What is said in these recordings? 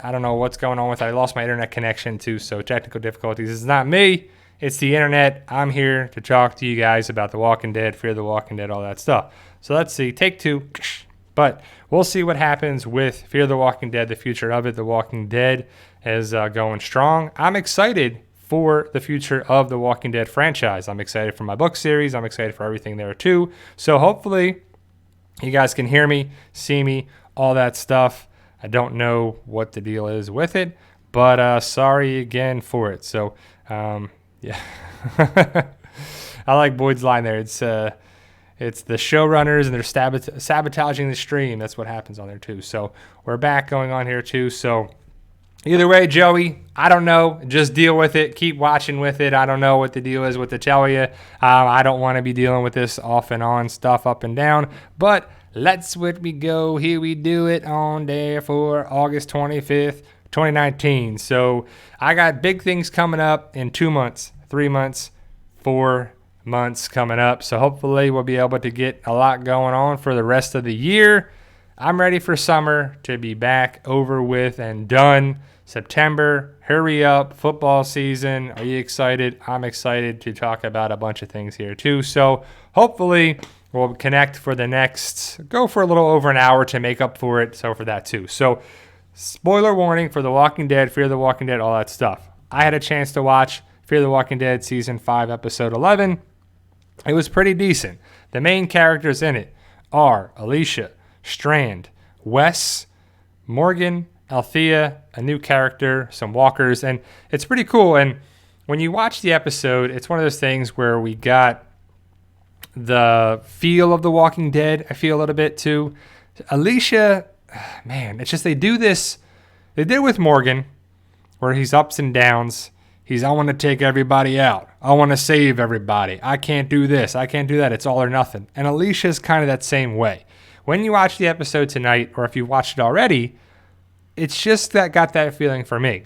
I don't know what's going on with it. I lost my internet connection too, so technical difficulties. It's not me. It's the internet. I'm here to talk to you guys about The Walking Dead, Fear the Walking Dead, all that stuff. So let's see. Take two. But we'll see what happens with Fear the Walking Dead, the future of it. The Walking Dead is going strong. I'm excited for the future of the Walking Dead franchise. I'm excited for my book series. I'm excited for everything there too. So hopefully you guys can hear me, see me, all that stuff. I don't know what the deal is with it, but sorry again for it. So, yeah. I like Boyd's line there. It's the showrunners and they're sabotaging the stream. That's what happens on there too. So we're back going on here too. So either way, Joey, I don't know. Just deal with it. Keep watching with it. I don't know what the deal is with the tell you. I don't want to be dealing with this off and on stuff up and down, but let's with me go. Here we do it on there for August 25th, 2019. So I got big things coming up in 2 months, 3 months, 4 months coming up. So hopefully we'll be able to get a lot going on for the rest of the year. I'm ready for summer to be back, over with, and done. September, hurry up, football season. Are you excited? I'm excited to talk about a bunch of things here too. So hopefully we'll connect for the next, go for a little over an hour to make up for it. So for that too. So spoiler warning for The Walking Dead, Fear the Walking Dead, all that stuff. I had a chance to watch Fear the Walking Dead season 5, episode 11. It was pretty decent. The main characters in it are Alicia, Strand, Wes, Morgan, Althea, a new character, some walkers, and it's pretty cool. And when you watch the episode, it's one of those things where we got the feel of The Walking Dead, I feel a little bit too. Alicia, man, it's just they do this. They did it with Morgan, where he's ups and downs. I want to take everybody out. I want to save everybody. I can't do this. I can't do that. It's all or nothing. And Alicia's kind of that same way. When you watch the episode tonight, or if you've watched it already, it's just that got that feeling for me.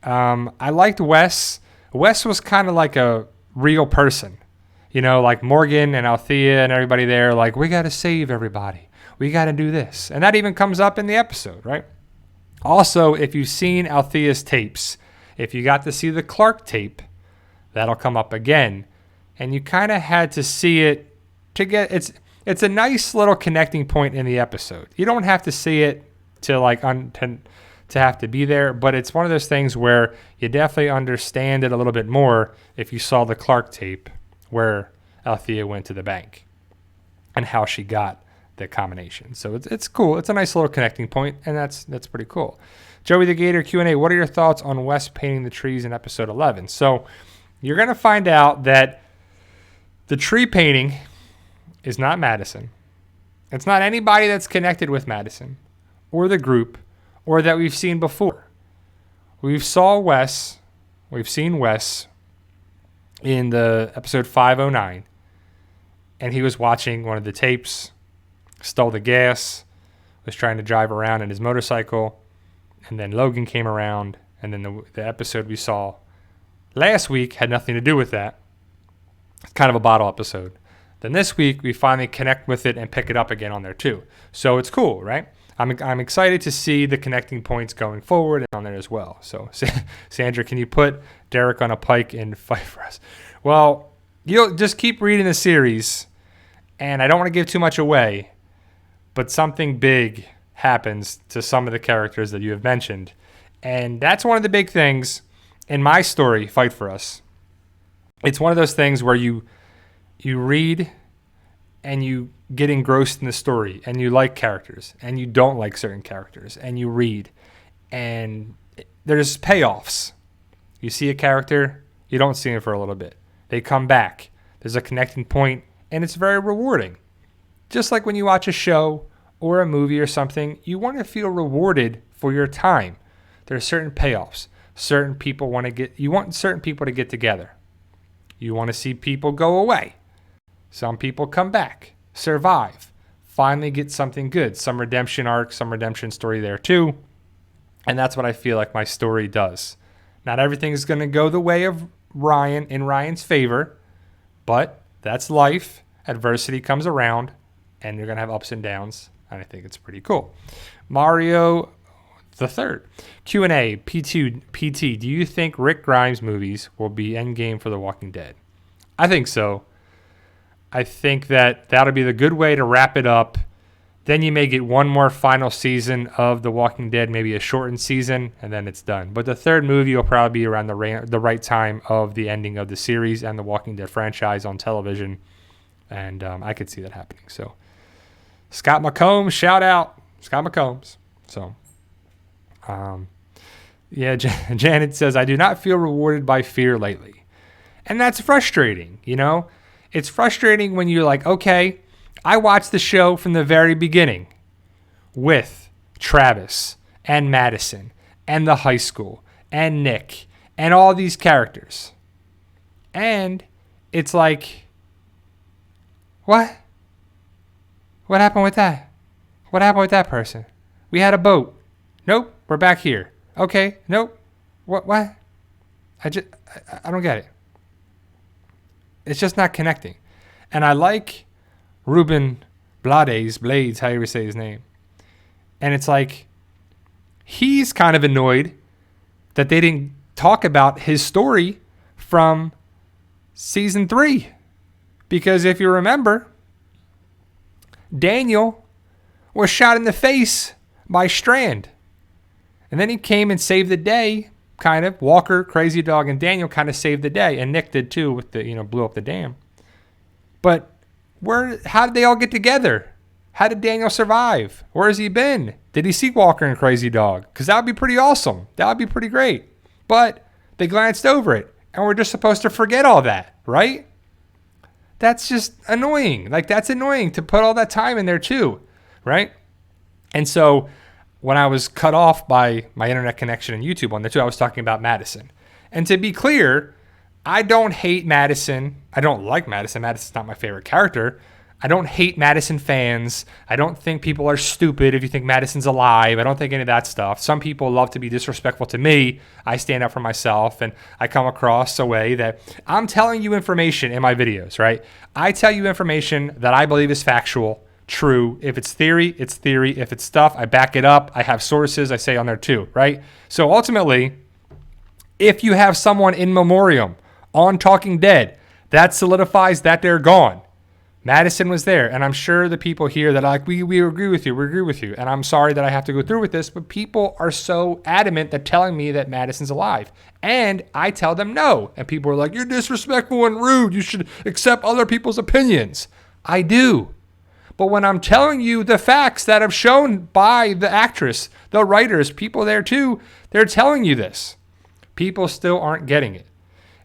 I liked Wes. Wes was kind of like a real person. You know, like Morgan and Althea and everybody there, like, we got to save everybody. We got to do this. And that even comes up in the episode, right? Also, if you've seen Althea's tapes, if you got to see the Clark tape, that'll come up again. And you kind of had to see it to get, it's a nice little connecting point in the episode. You don't have to see it to to have to be there, but it's one of those things where you definitely understand it a little bit more if you saw the Clark tape where Althea went to the bank and how she got the combination. So it's cool. It's a nice little connecting point, and that's pretty cool. Joey the Gator Q&A, what are your thoughts on Wes painting the trees in episode 11? So you're going to find out that the tree painting is not Madison. It's not anybody that's connected with Madison or the group or that we've seen before. We've seen Wes in the episode 509, and he was watching one of the tapes, stole the gas, was trying to drive around in his motorcycle, and then Logan came around, and then the episode we saw last week had nothing to do with that. It's kind of a bottle episode. Then this week, we finally connect with it and pick it up again on there too. So it's cool, right? I'm excited to see the connecting points going forward and on there as well. So, Sandra, can you put Derek on a pike and fight for us? Well, you'll just keep reading the series, and I don't want to give too much away, but something big happens to some of the characters that you have mentioned. And that's one of the big things in my story, Fight For Us. It's one of those things where you read and you get engrossed in the story and you like characters and you don't like certain characters and you read and there's payoffs. You see a character, you don't see him for a little bit. They come back. There's a connecting point and it's very rewarding. Just like when you watch a show or a movie or something, you want to feel rewarded for your time. There are certain payoffs. You want certain people to get together. You want to see people go away. Some people come back, survive, finally get something good. Some redemption arc, some redemption story there too. And that's what I feel like my story does. Not everything is going to go the way of Ryan in Ryan's favor, but that's life. Adversity comes around, and you're going to have ups and downs. And I think it's pretty cool. Mario the third. Q&A, PT, do you think Rick Grimes movies will be endgame for The Walking Dead? I think so. I think that that'll be the good way to wrap it up. Then you may get one more final season of The Walking Dead, maybe a shortened season, and then it's done. But the third movie will probably be around the right time of the ending of the series and The Walking Dead franchise on television. And I could see that happening. So, Scott McCombs, shout out. Scott McCombs. So, yeah, Janet says, I do not feel rewarded by fear lately. And that's frustrating, you know? It's frustrating when you're like, okay, I watched the show from the very beginning with Travis and Madison and the high school and Nick and all these characters. And it's like, what? What happened with that? What happened with that person? We had a boat. Nope, we're back here. Okay, nope. What? I don't get it. It's just not connecting. And I like Ruben Blades, how you say his name. And it's like, he's kind of annoyed that they didn't talk about his story from season 3. Because if you remember, Daniel was shot in the face by Strand. And then he came and saved the day, kind of. Walker, Crazy Dog, and Daniel kind of saved the day. And Nick did too with the, blew up the dam. But how did they all get together? How did Daniel survive? Where has he been? Did he see Walker and Crazy Dog? Because that would be pretty awesome. That would be pretty great. But they glanced over it. And we're just supposed to forget all that, right? That's just annoying. Like, that's annoying to put all that time in there too, right? And so when I was cut off by my internet connection and YouTube on there too, I was talking about Madison. And to be clear, I don't hate Madison. I don't like Madison. Madison's not my favorite character. I don't hate Madison fans. I don't think people are stupid if you think Madison's alive. I don't think any of that stuff. Some people love to be disrespectful to me. I stand up for myself, and I come across a way that I'm telling you information in my videos, right? I tell you information that I believe is factual, true. If it's theory, it's theory. If it's stuff, I back it up. I have sources I say on there too, right? So ultimately, if you have someone in memoriam on Talking Dead, that solidifies that they're gone. Madison was there, and I'm sure the people here that are like, we agree with you, and I'm sorry that I have to go through with this, but people are so adamant that telling me that Madison's alive, and I tell them no, and people are like, you're disrespectful and rude, you should accept other people's opinions. I do, but when I'm telling you the facts that have shown by the actress, the writers, people there too, they're telling you this. People still aren't getting it,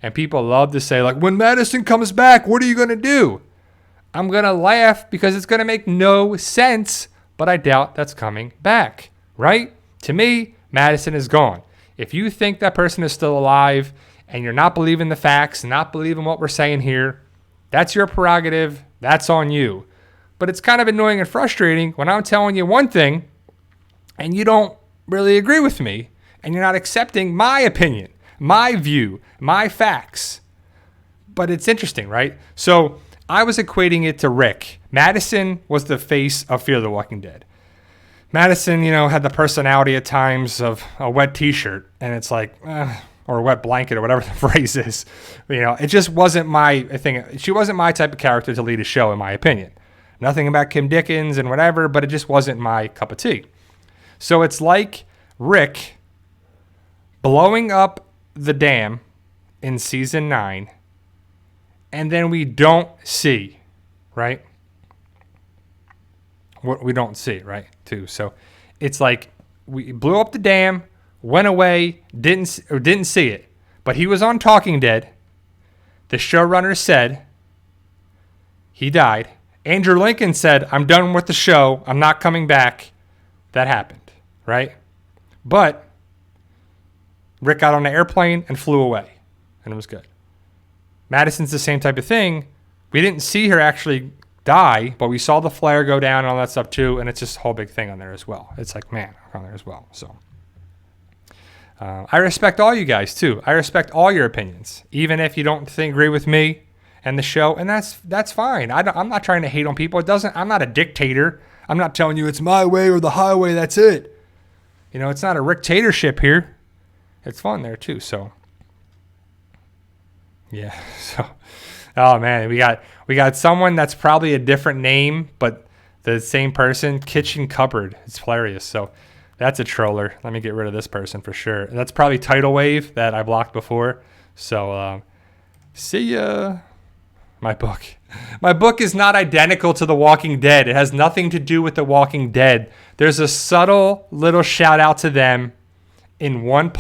and people love to say, like, when Madison comes back, what are you going to do? I'm going to laugh because it's going to make no sense, but I doubt that's coming back, right? To me, Madison is gone. If you think that person is still alive and you're not believing the facts, not believing what we're saying here, that's your prerogative. That's on you. But it's kind of annoying and frustrating when I'm telling you one thing and you don't really agree with me and you're not accepting my opinion, my view, my facts. But it's interesting, right? So I was equating it to Rick. Madison was the face of Fear the Walking Dead. Madison, had the personality at times of a wet t-shirt, and it's like, or a wet blanket or whatever the phrase is. It just wasn't my thing. She wasn't my type of character to lead a show, in my opinion. Nothing about Kim Dickens and whatever, but it just wasn't my cup of tea. So it's like Rick blowing up the dam in season 9, and then we don't see, right? What we don't see, right? Too. So it's like we blew up the dam, went away, didn't see it. But he was on Talking Dead. The showrunner said he died. Andrew Lincoln said, I'm done with the show. I'm not coming back. That happened, right? But Rick got on an airplane and flew away, and it was good. Madison's the same type of thing. We didn't see her actually die, but we saw the flare go down and all that stuff too, and it's just a whole big thing on there as well. It's like, man, on there as well. So I respect all you guys too. I respect all your opinions, even if you don't agree with me and the show, and that's fine. I'm not trying to hate on people. I'm not a dictator. I'm not telling you it's my way or the highway. That's it. It's not a dictatorship here. It's fun there too. So yeah. So, oh man, we got someone that's probably a different name, but the same person. Kitchen Cupboard. It's hilarious. So that's a troller. Let me get rid of this person for sure. That's probably Tidal Wave that I blocked before. So see ya. My book is not identical to The Walking Dead. It has nothing to do with The Walking Dead. There's a subtle little shout out to them in one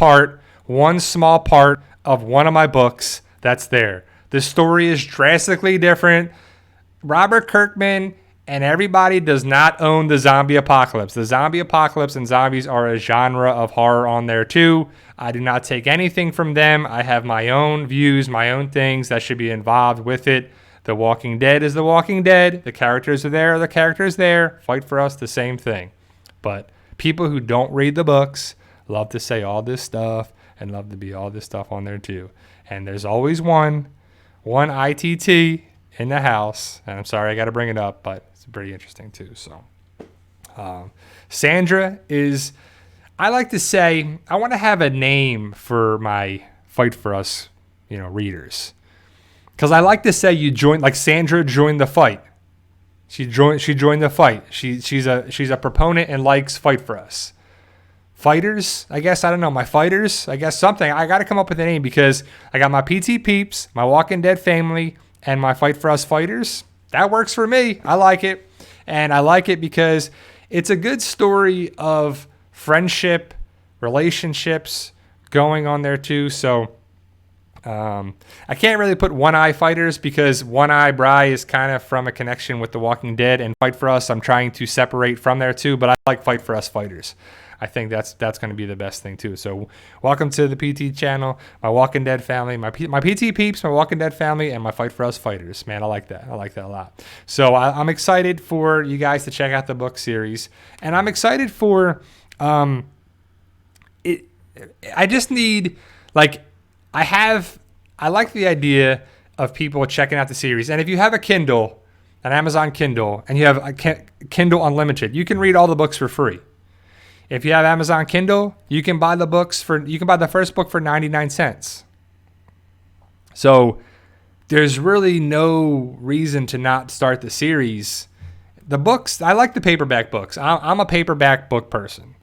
small part of one of my books that's there. The story is drastically different. Robert Kirkman and everybody does not own the zombie apocalypse. The zombie apocalypse and zombies are a genre of horror on there too. I do not take anything from them. I have my own views, my own things that should be involved with it. The Walking Dead is The Walking Dead. The characters are there. The characters there. Fight for Us, the same thing. But people who don't read the books love to say all this stuff and love to be all this stuff on there too. And there's always one ITT in the house. And I'm sorry I got to bring it up, but it's pretty interesting too. So Sandra is, I like to say, I want to have a name for my Fight for Us, readers. Because I like to say you join, like Sandra joined the fight. She joined the fight. She's a proponent and likes Fight for Us. Fighters, I guess, I don't know, my fighters, I guess something. I got to come up with a name because I got my PT Peeps, my Walking Dead family, and my Fight for Us fighters. That works for me. I like it. And I like it because it's a good story of friendship, relationships going on there too. So I can't really put One Eye Fighters because One Eye Bry is kind of from a connection with The Walking Dead, and Fight for Us I'm trying to separate from there too, but I like Fight for Us Fighters. I think that's going to be the best thing too. So welcome to the PT channel, my Walking Dead family, my PT Peeps, my Walking Dead family, and my Fight for Us Fighters. Man, I like that. I like that a lot. So I'm excited for you guys to check out the book series, and I'm excited for it. I just need I like the idea of people checking out the series. And if you have a Kindle, an Amazon Kindle, and you have a Kindle Unlimited, you can read all the books for free. If you have Amazon Kindle, you can buy the first book for 99 cents. So there's really no reason to not start the series. The books, I like the paperback books. I'm a paperback book person.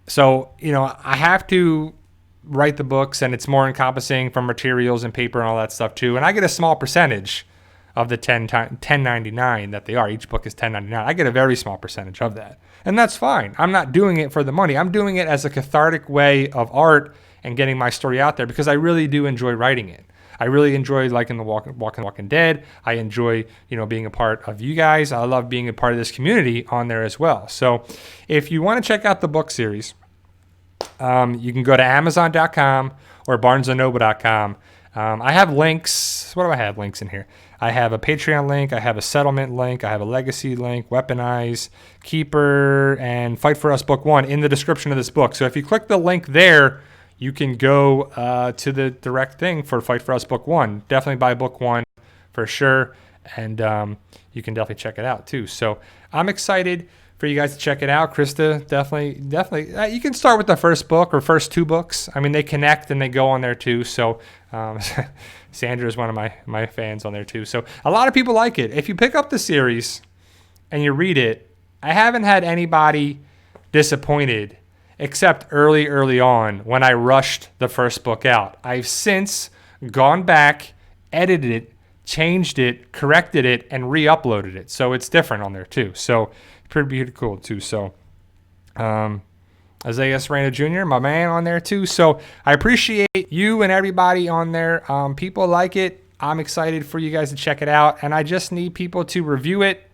So, I have to write the books, and it's more encompassing from materials and paper and all that stuff too. And I get a small percentage of the $10.99 that they are. Each book is $10.99. I get a very small percentage of that. And that's fine. I'm not doing it for the money. I'm doing it as a cathartic way of art and getting my story out there because I really do enjoy writing it. I really enjoy liking the Walking Dead. I enjoy, being a part of you guys. I love being a part of this community on there as well. So if you want to check out the book series, you can go to Amazon.com or BarnesandNoble.com. I have links. What do I have links in here? I have a Patreon link. I have a settlement link. I have a legacy link, Weaponize, Keeper, and Fight for Us Book 1 in the description of this book. So if you click the link there, you can go to the direct thing for Fight for Us Book 1. Definitely buy Book 1 for sure. And you can definitely check it out too. So I'm excited for you guys to check it out. Krista, definitely. You can start with the first book or first two books. I mean, they connect and they go on there too. So Sandra is one of my fans on there too. So a lot of people like it. If you pick up the series and you read it, I haven't had anybody disappointed except early on when I rushed the first book out. I've since gone back, edited it, changed it, corrected it, and re-uploaded it. So it's different on there too. So pretty cool too. So Isaiah Serrano Jr., my man on there too. So I appreciate you and everybody on there. People like it. I'm excited for you guys to check it out. And I just need people to review it.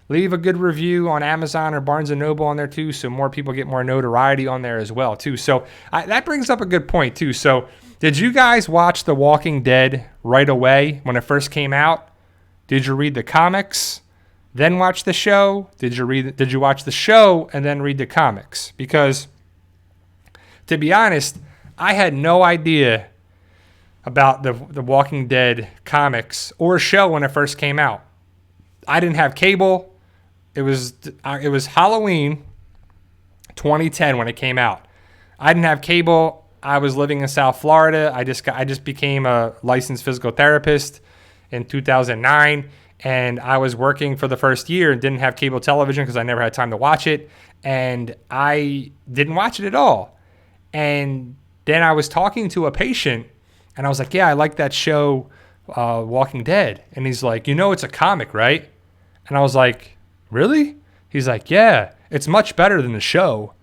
Leave a good review on Amazon or Barnes & Noble on there too, so more people get more notoriety on there as well too. So that brings up a good point too. So did you guys watch The Walking Dead right away when it first came out? Did you read the comics, then watch the show? Did you watch the show and then read the comics? Because to be honest, I had no idea about the Walking Dead comics or show when it first came out. I didn't have cable. It was Halloween, 2010 when it came out. I didn't have cable. I was living in South Florida. I just became a licensed physical therapist in 2009, and I was working for the first year and didn't have cable television because I never had time to watch it, and I didn't watch it at all. And then I was talking to a patient, and I was like, yeah, I like that show, Walking Dead. And he's like, it's a comic, right? And I was like, really? He's like, yeah, it's much better than the show.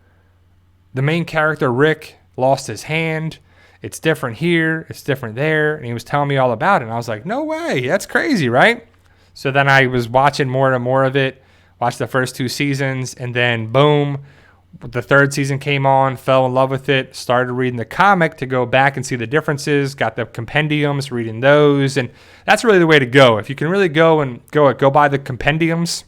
The main character, Rick, lost his hand. It's different here. It's different there. And he was telling me all about it. And I was like, no way. That's crazy, right? So then I was watching more and more of it, watched the first 2 seasons, and then boom, the 3rd season came on, fell in love with it, started reading the comic to go back and see the differences, got the compendiums, reading those. And that's really the way to go. If you can really go buy the compendiums,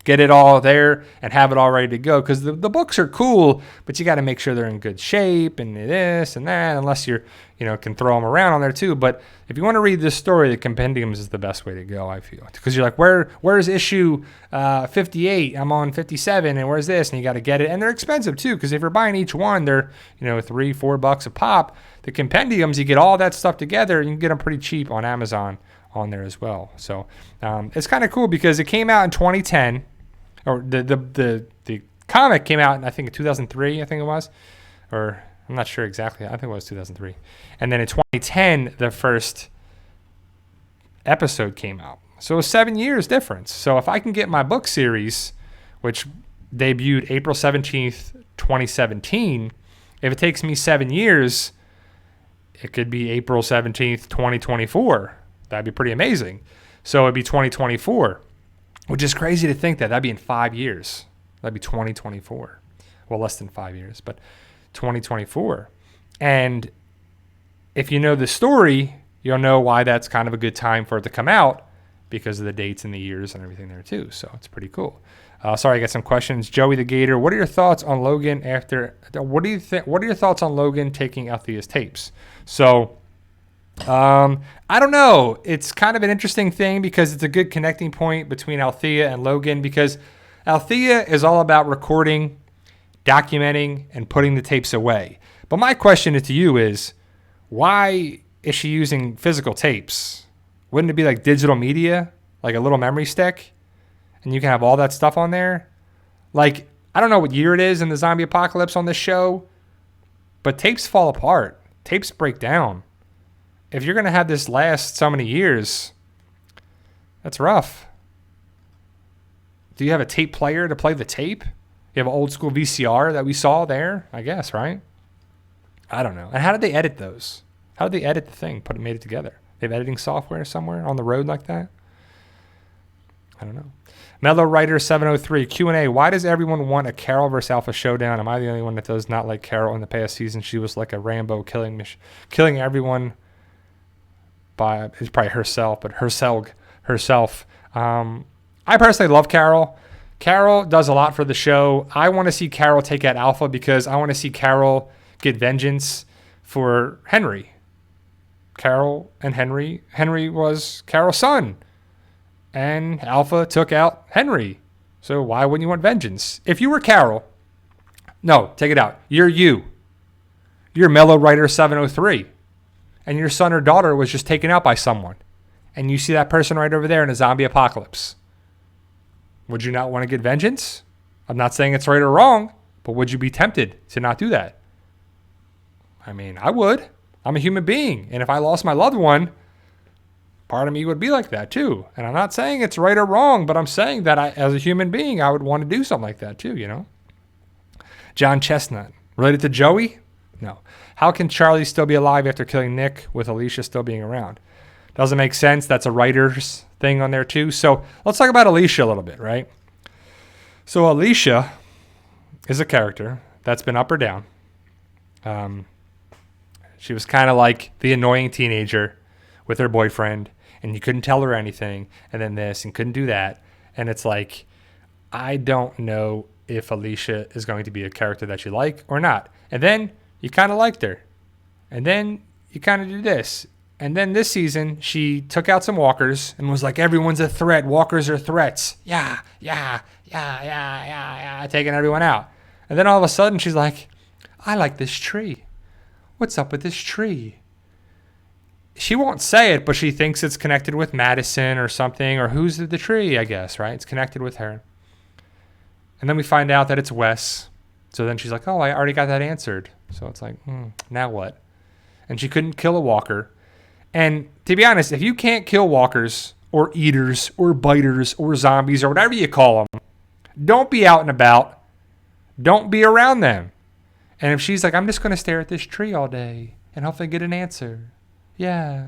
get it all there and have it all ready to go, because the books are cool, but you got to make sure they're in good shape and this and that, unless you're, can throw them around on there too. But if you want to read this story, the compendiums is the best way to go, I feel, because you're like, where's issue 58? I'm on 57, and where's this? And you got to get it, and they're expensive too, because if you're buying each one, they're $3-4 a pop. The compendiums, you get all that stuff together, and you can get them pretty cheap on Amazon on there as well. So it's kind of cool because it came out in 2010, or the comic came out in, I think, in 2003, I think it was, or I'm not sure exactly. I think it was 2003. And then in 2010, the first episode came out. So it was 7 years difference. So if I can get my book series, which debuted April 17th, 2017, if it takes me 7 years, it could be April 17th, 2024. That'd be pretty amazing. So it'd be 2024, which is crazy to think that'd be in 5 years. That'd be 2024. Well, less than 5 years, but 2024. And if you know the story, you'll know why that's kind of a good time for it to come out, because of the dates and the years and everything there too. So it's pretty cool. Sorry, I got some questions. Joey the Gator, what are your thoughts on Logan what are your thoughts on Logan taking Althea's tapes? So I don't know. It's kind of an interesting thing because it's a good connecting point between Althea and Logan, because Althea is all about recording, documenting, and putting the tapes away. But my question to you is, why is she using physical tapes? Wouldn't it be like digital media, like a little memory stick, and you can have all that stuff on there? Like, I don't know what year it is in the zombie apocalypse on this show, but tapes fall apart. Tapes break down. If you're going to have this last so many years, that's rough. Do you have a tape player to play the tape? You have an old school VCR that we saw there, I guess, right? I don't know. And how did they edit those? How did they edit the thing, made it together? They have editing software somewhere on the road like that? I don't know. Mellow Writer 703 Q&A. Why does everyone want a Carol versus Alpha showdown? Am I the only one that does not like Carol? In the past season, she was like a Rambo, killing everyone. It's probably herself, but herself. I personally love Carol. Carol does a lot for the show. I want to see Carol take out Alpha because I want to see Carol get vengeance for Henry. Carol and Henry. Henry was Carol's son. And Alpha took out Henry. So why wouldn't you want vengeance? If you were Carol, no, take it out. You're you. You're Mellow Writer 703. And your son or daughter was just taken out by someone. And you see that person right over there in a zombie apocalypse. Would you not want to get vengeance? I'm not saying it's right or wrong, but would you be tempted to not do that? I mean, I would. I'm a human being. And if I lost my loved one, part of me would be like that too. And I'm not saying it's right or wrong, but I'm saying that as a human being, I would want to do something like that too, John Chestnut. Related to Joey? No. How can Charlie still be alive after killing Nick with Alicia still being around? Doesn't make sense. That's a writer's thing on there too. So let's talk about Alicia a little bit, right? So Alicia is a character that's been up or down. She was kind of like the annoying teenager with her boyfriend, and you couldn't tell her anything, and then this, and couldn't do that. And it's like, I don't know if Alicia is going to be a character that you like or not. And then you kind of liked her. And then you kind of did this. And then this season, she took out some walkers and was like, everyone's a threat. Walkers are threats. Yeah, taking everyone out. And then all of a sudden she's like, I like this tree. What's up with this tree? She won't say it, but she thinks it's connected with Madison or something, or who's the tree, I guess, right? It's connected with her. And then we find out that it's Wes. So then she's like, oh, I already got that answered. So it's like, now what? And she couldn't kill a walker. And to be honest, if you can't kill walkers or eaters or biters or zombies or whatever you call them, don't be out and about. Don't be around them. And if she's like, I'm just going to stare at this tree all day and hopefully get an answer. Yeah.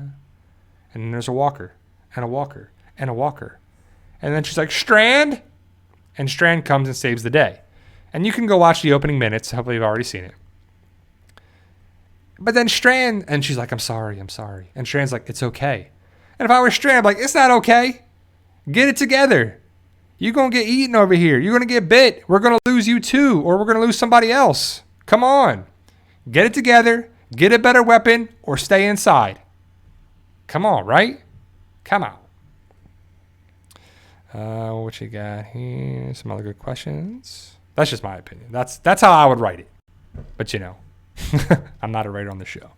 And then there's a walker and a walker and a walker. And then she's like, Strand? And Strand comes and saves the day. And you can go watch the opening minutes. Hopefully you've already seen it. But then Strand, and she's like, I'm sorry. And Strand's like, it's okay. And if I were Strand, I'm like, it's not okay. Get it together. You're going to get eaten over here. You're going to get bit. We're going to lose you too, or we're going to lose somebody else. Come on. Get it together. Get a better weapon, or stay inside. Come on, right? Come on. What you got here? Some other good questions. That's just my opinion. That's how I would write it. But you know, I'm not a writer on the show.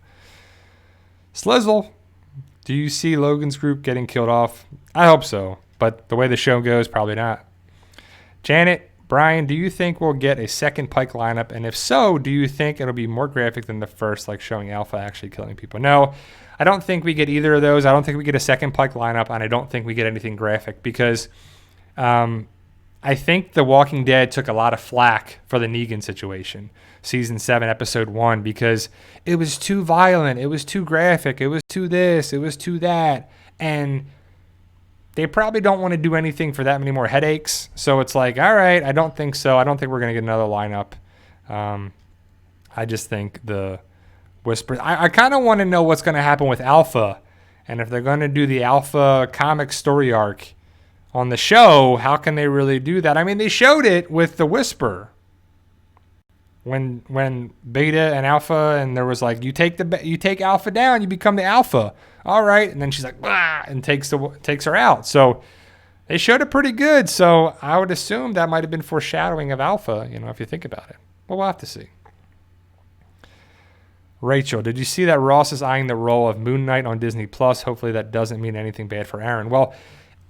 Slizzle, do you see Logan's group getting killed off? I hope so, but the way the show goes, probably not. Janet, Brian, do you think we'll get a second Pike lineup? And if so, do you think it'll be more graphic than the first, like showing Alpha actually killing people? No, I don't think we get either of those. I don't think we get a second Pike lineup, and I don't think we get anything graphic because I think The Walking Dead took a lot of flack for the Negan situation, season 7, episode 1, because it was too violent, it was too graphic, it was too this, it was too that, and they probably don't want to do anything for that many more headaches. So it's like, all right, I don't think so. I don't think we're going to get another lineup. I just think the Whisper. I kind of want to know what's going to happen with Alpha, and if they're going to do the Alpha comic story arc on the show, how can they really do that? I mean, they showed it with the Whisper. When Beta and Alpha, and there was like, you take Alpha down, you become the Alpha. All right, and then she's like, bah, and takes her out. So they showed it pretty good. So I would assume that might have been foreshadowing of Alpha, you know, if you think about it. But we'll have to see. Rachel, did you see that Ross is eyeing the role of Moon Knight on Disney Plus? Hopefully that doesn't mean anything bad for Aaron. Well,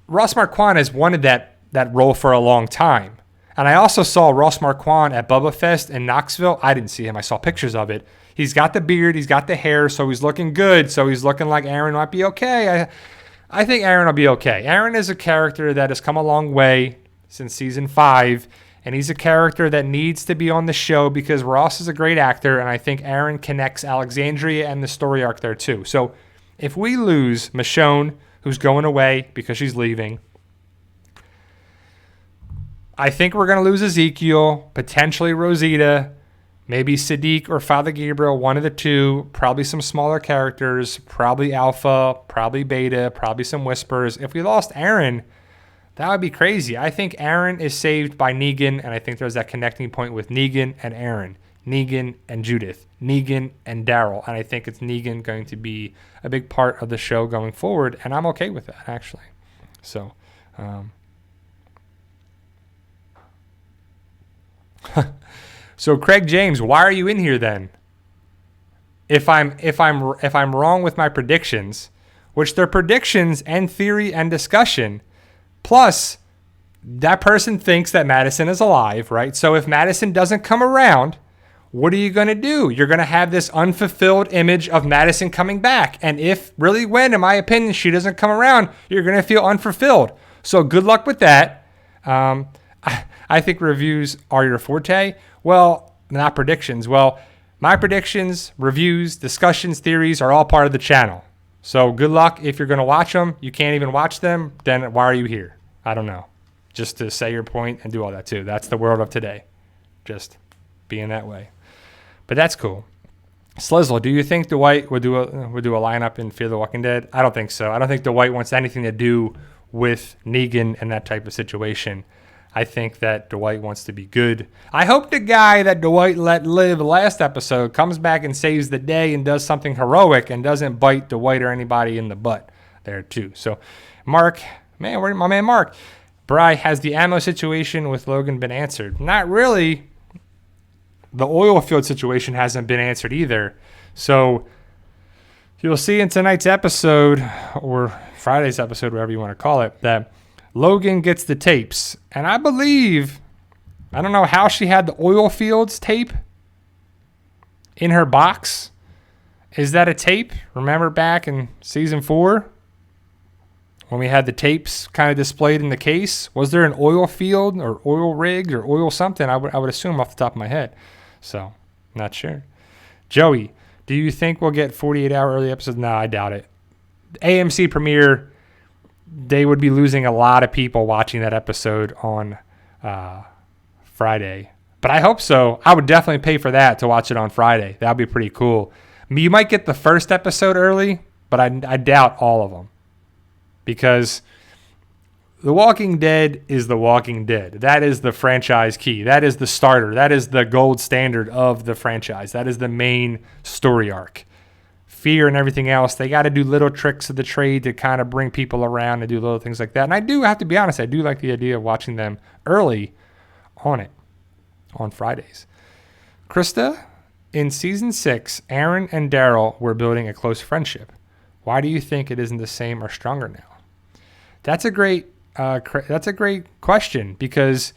Ross Marquand has wanted that role for a long time. And I also saw Ross Marquand at Bubba Fest in Knoxville. I didn't see him. I saw pictures of it. He's got the beard. He's got the hair. So he's looking good. So he's looking like Aaron might be okay. I think Aaron will be okay. Aaron is a character that has come a long way since season 5. And he's a character that needs to be on the show because Ross is a great actor. And I think Aaron connects Alexandria and the story arc there too. So if we lose Michonne, who's going away because she's leaving, I think we're going to lose Ezekiel, potentially Rosita, maybe Sadiq or Father Gabriel, one of the two, probably some smaller characters, probably Alpha, probably Beta, probably some Whispers. If we lost Aaron, that would be crazy. I think Aaron is saved by Negan, and I think there's that connecting point with Negan and Aaron, Negan and Judith, Negan and Daryl, and I think it's Negan going to be a big part of the show going forward, and I'm okay with that, actually. So, so Craig James, why are you in here then? If I'm wrong with my predictions, which they're predictions and theory and discussion, plus that person thinks that Madison is alive, right? So if Madison doesn't come around, what are you going to do? You're going to have this unfulfilled image of Madison coming back. And if really when, in my opinion, she doesn't come around, you're going to feel unfulfilled. So good luck with that. I think reviews are your forte. Well, not predictions. Well, my predictions, reviews, discussions, theories are all part of the channel. So good luck if you're going to watch them. You can't even watch them, then why are you here? I don't know. Just to say your point and do all that too. That's the world of today. Just being that way. But that's cool. Slizzle, do you think Dwight would do a lineup in Fear the Walking Dead? I don't think so. I don't think Dwight wants anything to do with Negan and that type of situation. I think that Dwight wants to be good. I hope the guy that Dwight let live last episode comes back and saves the day and does something heroic and doesn't bite Dwight or anybody in the butt there too. So Mark, man, where's my man Mark? Bri, has the ammo situation with Logan been answered? Not really. the oil field situation hasn't been answered either. So you'll see in tonight's episode, or Friday's episode, whatever you want to call it, that Logan gets the tapes. And I believe, I don't know how she had the oil fields tape in her box. Is that a tape? Remember back in season 4 when we had the tapes kind of displayed in the case? Was there an oil field or oil rig or oil something? I would assume off the top of my head. So, not sure. Joey, do you think we'll get 48-hour early episodes? No, I doubt it. AMC premiere, they would be losing a lot of people watching that episode on Friday. But I hope so. I would definitely pay for that to watch it on Friday. That would be pretty cool. I mean, you might get the first episode early, but I doubt all of them. Because The Walking Dead is The Walking Dead. That is the franchise key. That is the starter. That is the gold standard of the franchise. That is the main story arc. Fear and everything else, they got to do little tricks of the trade to kind of bring people around and do little things like that. And I do have to be honest, I do like the idea of watching them early on Fridays. Krista, in season 6, Aaron and Daryl were building a close friendship. Why do you think it isn't the same or stronger now? That's a great question, because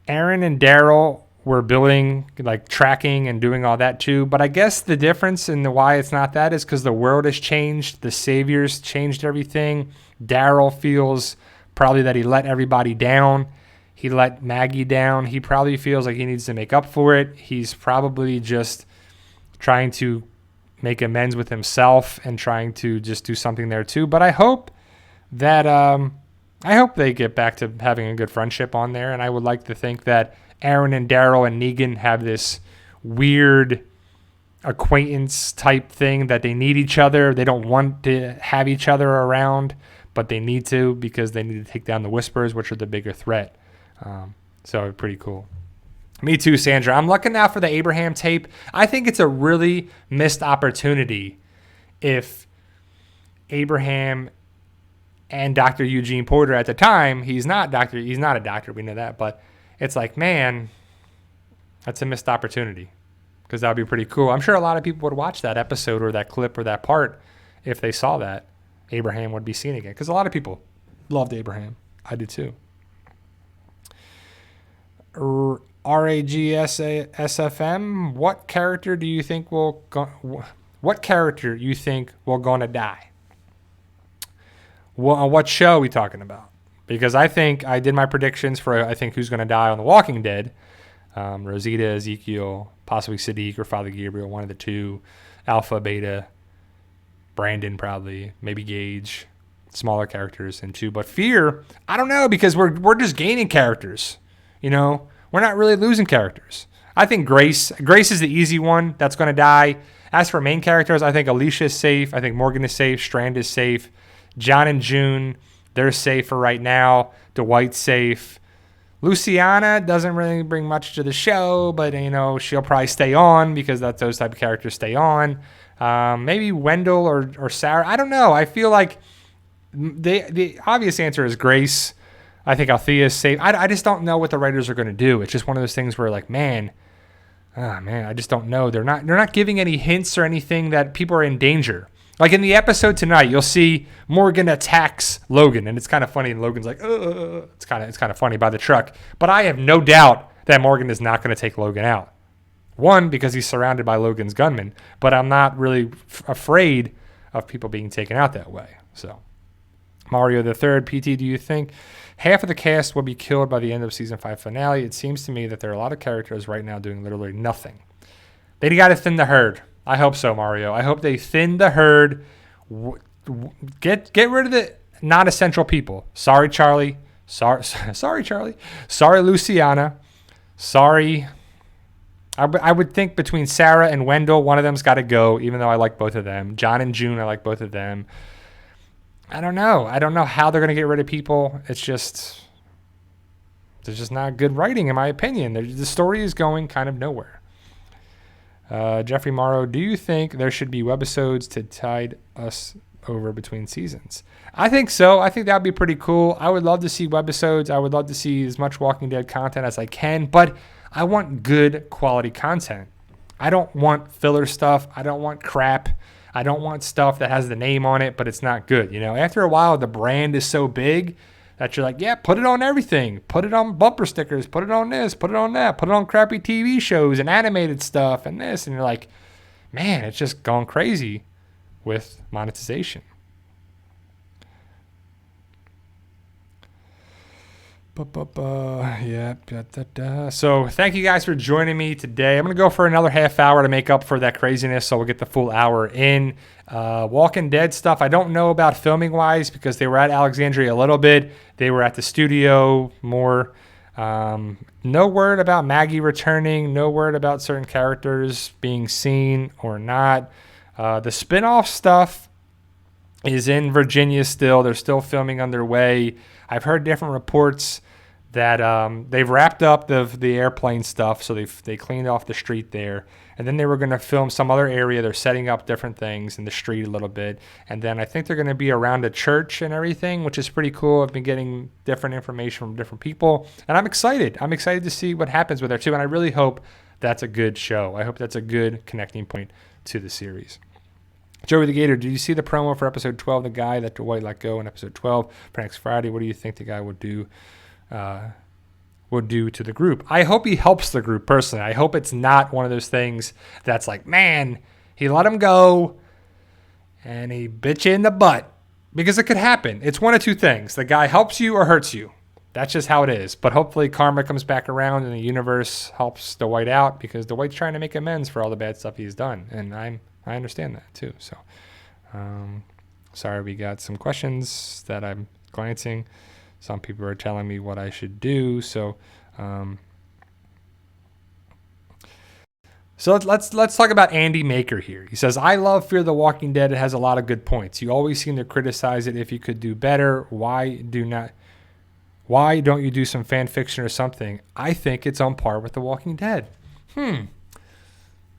Aaron and Daryl were building, like tracking and doing all that too. But I guess the difference in the why it's not that is because the world has changed. The Saviors changed everything. Daryl feels probably that he let everybody down. He let Maggie down. He probably feels like he needs to make up for it. He's probably just trying to make amends with himself and trying to just do something there too. But I hope that they get back to having a good friendship on there. And I would like to think that Aaron and Daryl and Negan have this weird acquaintance type thing that they need each other. They don't want to have each other around, but they need to because they need to take down the Whisperers, which are the bigger threat. So pretty cool. Me too, Sandra. I'm looking now for the Abraham tape. I think it's a really missed opportunity if Abraham and Dr. Eugene Porter at the time, he's not a doctor, we know that, but it's like, man, that's a missed opportunity because that would be pretty cool. I'm sure a lot of people would watch that episode or that clip or that part if they saw that Abraham would be seen again, because a lot of people loved Abraham. I did too. RAGSFM, what character you think will gonna die? What show are we talking about? Because I think I did my predictions for who's going to die on The Walking Dead. Rosita, Ezekiel, possibly Sadiq or Father Gabriel, one of the two. Alpha, Beta, Brandon probably, maybe Gage, smaller characters and two. But Fear, I don't know, because we're just gaining characters. You know, we're not really losing characters. I think Grace is the easy one that's going to die. As for main characters, I think Alicia is safe. I think Morgan is safe. Strand is safe. John and June, they're safe for right now. Dwight's safe. Luciana doesn't really bring much to the show, but, you know, she'll probably stay on because those type of characters stay on. Maybe Wendell or Sarah. I don't know. I feel like the obvious answer is Grace. I think Althea is safe. I just don't know what the writers are going to do. It's just one of those things where, like, man, I just don't know. They're not giving any hints or anything that people are in danger. Like in the episode tonight, you'll see Morgan attacks Logan, and it's kind of funny. And Logan's like, it's kind of funny by the truck. But I have no doubt that Morgan is not going to take Logan out. One, because he's surrounded by Logan's gunmen, but I'm not really afraid of people being taken out that way. So, Mario the Third, PT, do you think half of the cast will be killed by the end of season 5 finale? It seems to me that there are a lot of characters right now doing literally nothing. They got to thin the herd. I hope so, Mario. I hope they thin the herd. Get rid of the non-essential people. Sorry, Charlie. Sorry, Charlie. Sorry, Luciana. Sorry. I would think between Sarah and Wendell, one of them's got to go, even though I like both of them. John and June, I like both of them. I don't know. I don't know how they're going to get rid of people. There's just not good writing, in my opinion. The story is going kind of nowhere. Jeffrey Morrow, do you think there should be webisodes to tide us over between seasons? I think so. I think that would be pretty cool. I would love to see webisodes. I would love to see as much Walking Dead content as I can, but I want good quality content. I don't want filler stuff. I don't want crap. I don't want stuff that has the name on it, but it's not good. You know, after a while, the brand is so big that you're like, yeah, put it on everything. Put it on bumper stickers. Put it on this. Put it on that. Put it on crappy TV shows and animated stuff and this. And you're like, man, it's just gone crazy with monetization. So thank you guys for joining me today. I'm going to go for another half hour to make up for that craziness, so we'll get the full hour in. Walking Dead stuff, I don't know about filming-wise because they were at Alexandria a little bit. They were at the studio more. No word about Maggie returning. No word about certain characters being seen or not. The spin-off stuff is in Virginia still. They're still filming underway. I've heard different reports that they've wrapped up the airplane stuff, so they cleaned off the street there, and then they were going to film some other area. They're setting up different things in the street a little bit, and then I think they're going to be around a church and everything, which is pretty cool. I've been getting different information from different people, and I'm excited. I'm excited to see what happens with there too, and I really hope that's a good show. I hope that's a good connecting point to the series. Joey the Gator, did you see the promo for episode 12, the guy that Dwight let go in episode 12 for next Friday? What do you think the guy would do to the group? I hope he helps the group personally. I hope it's not one of those things that's like, man, he let him go and he bit you in the butt, because it could happen. It's one of two things. The guy helps you or hurts you. That's just how it is. But hopefully karma comes back around and the universe helps Dwight out, because Dwight's trying to make amends for all the bad stuff he's done. And I understand that too. So, sorry, we got some questions that I'm glancing. Some people are telling me what I should do. So let's talk about Andy Maker here. He says, I love Fear the Walking Dead. It has a lot of good points. You always seem to criticize it if you could do better. Why don't you do some fan fiction or something? I think it's on par with The Walking Dead.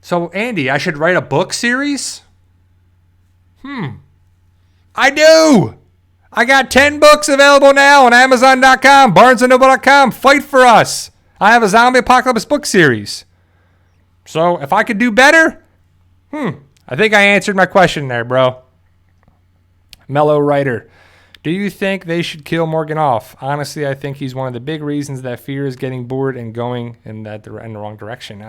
So, Andy, I should write a book series? I do! I got 10 books available now on Amazon.com, BarnesandNoble.com. Fight for us. I have a zombie apocalypse book series. So, if I could do better, I think I answered my question there, bro. Mellow Writer. Do you think they should kill Morgan off? Honestly, I think he's one of the big reasons that Fear is getting bored and going in the wrong direction.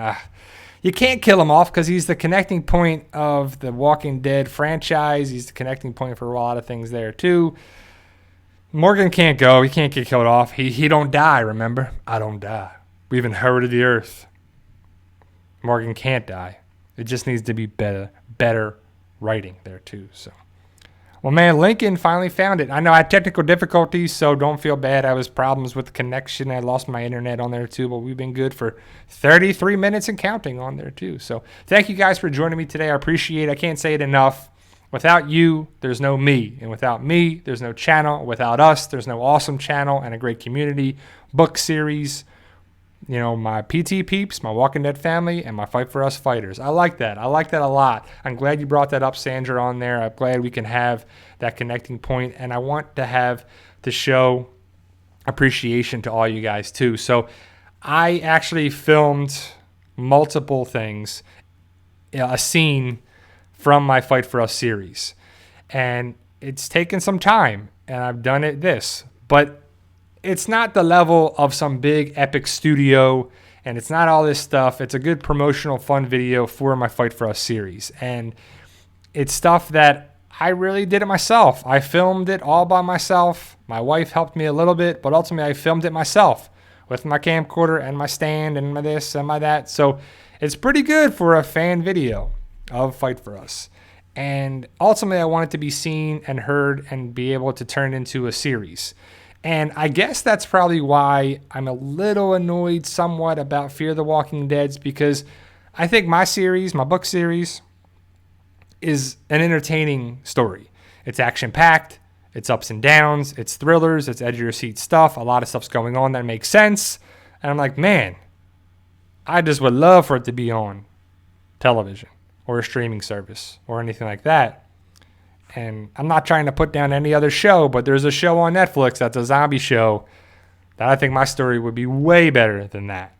You can't kill him off because he's the connecting point of the Walking Dead franchise. He's the connecting point for a lot of things there too. Morgan can't go. He can't get killed off. He don't die, remember? I don't die. We've inherited the earth. Morgan can't die. It just needs to be better writing there too. So, well, man, Lincoln finally found it. I know I had technical difficulties, so don't feel bad. I was problems with the connection. I lost my internet on there too, but we've been good for 33 minutes and counting on there too. So thank you guys for joining me today. I appreciate it. I can't say it enough. Without you, there's no me. And without me, there's no channel. Without us, there's no awesome channel and a great community, book series, you know, my PT peeps, my Walking Dead family, and my Fight for Us fighters. I like that. I like that a lot. I'm glad you brought that up, Sandra, on there. I'm glad we can have that connecting point, and I want to have to show appreciation to all you guys too. So I actually filmed multiple things, a scene from my Fight for Us series, and it's taken some time, and I've done but it's not the level of some big epic studio, and it's not all this stuff. It's a good promotional fun video for my Fight for Us series, and it's stuff that I really did it myself. I filmed it all by myself. My wife helped me a little bit, but ultimately I filmed it myself with my camcorder and my stand and my this and my that. So it's pretty good for a fan video of Fight for Us. And ultimately I want it to be seen and heard and be able to turn into a series. And I guess that's probably why I'm a little annoyed somewhat about Fear the Walking Dead, because I think my series, my book series, is an entertaining story. It's action-packed, it's ups and downs, it's thrillers, it's edge-of-your-seat stuff. A lot of stuff's going on that makes sense. And I'm like, man, I just would love for it to be on television or a streaming service or anything like that. And I'm not trying to put down any other show, but there's a show on Netflix that's a zombie show that I think my story would be way better than that.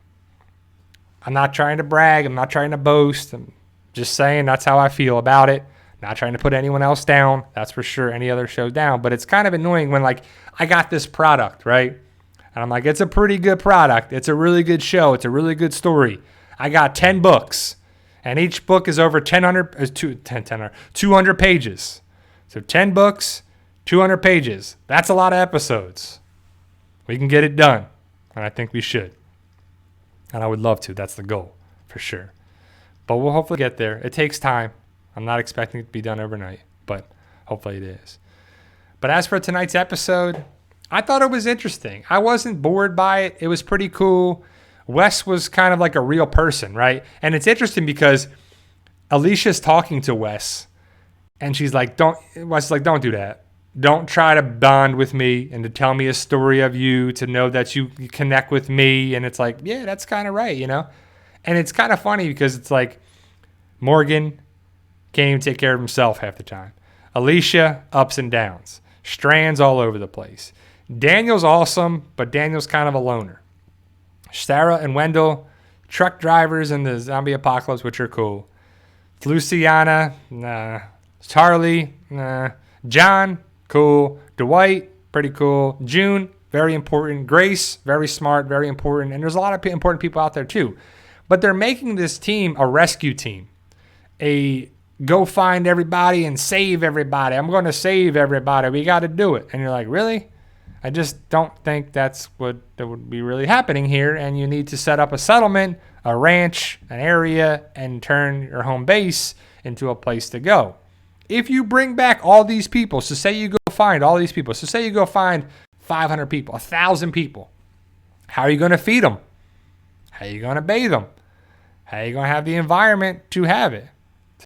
I'm not trying to brag. I'm not trying to boast. I'm just saying that's how I feel about it. Not trying to put anyone else down. That's for sure. Any other show down. But it's kind of annoying when, like, I got this product, right? And I'm like, it's a pretty good product. It's a really good show. It's a really good story. I got 10 books. And each book is over 200 pages. So 10 books, 200 pages. That's a lot of episodes. We can get it done. And I think we should. And I would love to. That's the goal, for sure. But we'll hopefully get there. It takes time. I'm not expecting it to be done overnight, but hopefully it is. But as for tonight's episode, I thought it was interesting. I wasn't bored by it. It was pretty cool. Wes was kind of like a real person, right? And it's interesting because Alicia's talking to Wes, and she's like, Wes is like, don't do that. Don't try to bond with me and to tell me a story of you, to know that you connect with me. And it's like, yeah, that's kind of right, you know? And it's kind of funny because it's like Morgan can't even take care of himself half the time. Alicia, ups and downs. Strands all over the place. Daniel's awesome, but Daniel's kind of a loner. Sarah and Wendell, truck drivers in the zombie apocalypse, which are cool. Luciana, nah. Charlie, nah. John, cool. Dwight, pretty cool. June, very important. Grace, very smart, very important. And there's a lot of important people out there too. But they're making this team a rescue team. A go find everybody and save everybody. I'm going to save everybody. We got to do it. And you're like, really? I just don't think that's what would be really happening here. And you need to set up a settlement, a ranch, an area, and turn your home base into a place to go. If you bring back all these people, so say you go find all these people. So say you go find 500 people, 1,000 people. How are you going to feed them? How are you going to bathe them? How are you going to have the environment to have it?